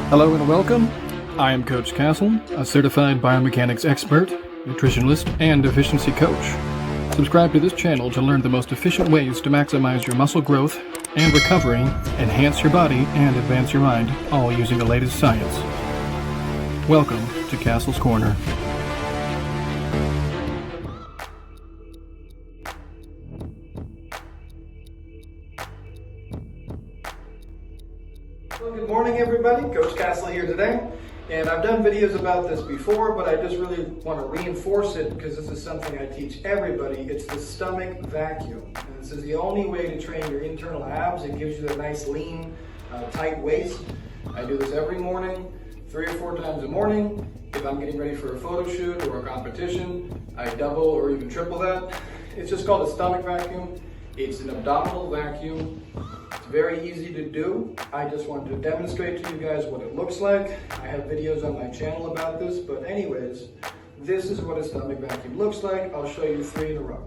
Hello and welcome. I am Coach Castle, a certified biomechanics expert, nutritionalist, and efficiency coach. Subscribe to this channel to learn the most efficient ways to maximize your muscle growth and recovery, enhance your body, and advance your mind, all using the latest science. Welcome to Castle's Corner. Well, good morning everybody, Coach Castle here today, and I've done videos about this before, but I just really want to reinforce it because this is something I teach everybody. It's the stomach vacuum, and this is the only way to train your internal abs. It gives you a nice lean, tight waist. I do this every morning, 3 or 4 times a morning. If I'm getting ready for a photo shoot or a competition, I double or even triple that. It's just called a stomach vacuum. It's an abdominal vacuum. It's very easy to do. I just wanted to demonstrate to you guys what it looks like. I have videos on my channel about this, but anyways, this is what a stomach vacuum looks like. I'll show you 3 in a row.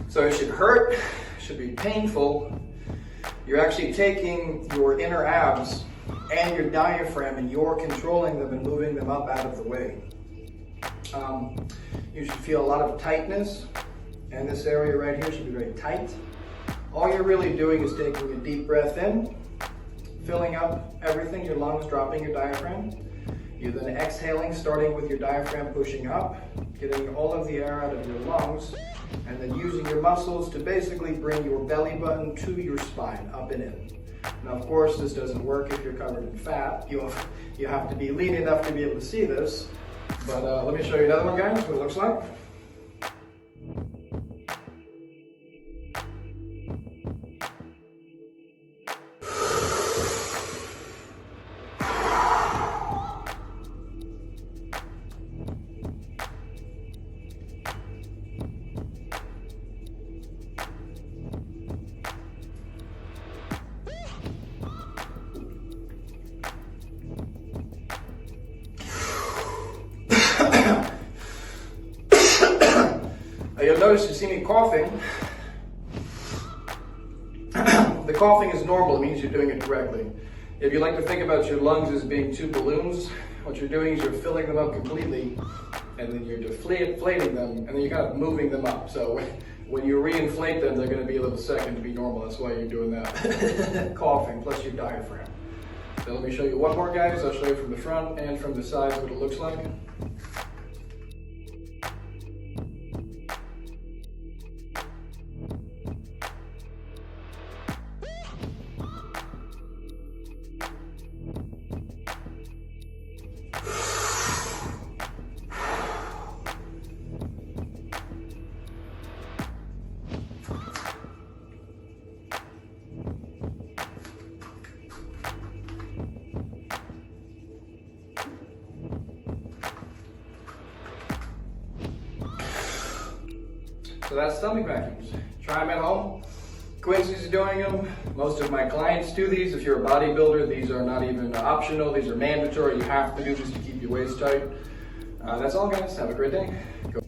So it should hurt, should be painful. You're actually taking your inner abs and your diaphragm and you're controlling them and moving them up out of the way. You should feel a lot of tightness, and this area right here should be very tight. All you're really doing is taking a deep breath in, filling up everything, your lungs, dropping your diaphragm. You're then exhaling, starting with your diaphragm pushing up, getting all of the air out of your lungs, and then using your muscles to basically bring your belly button to your spine, up and in. Now, of course, this doesn't work if you're covered in fat. You have to be lean enough to be able to see this. But let me show you another one, guys, what it looks like. You'll notice you see me coughing. The coughing is normal, it means you're doing it correctly. If you like to think about your lungs as being 2 balloons, what you're doing is you're filling them up completely, and then you're deflating them, and then you're kind of moving them up. So when you reinflate them, they're going to be a little second to be normal. That's why you're doing that. Coughing plus your diaphragm. So let me show you one more, guys. I'll show you from the front and from the sides what it looks like. So that's stomach vacuums. Try them at home. Quincy's doing them. Most of my clients do these. If you're a bodybuilder, these are not even optional. These are mandatory. You have to do this to keep your waist tight. That's all, guys. Have a great day. Go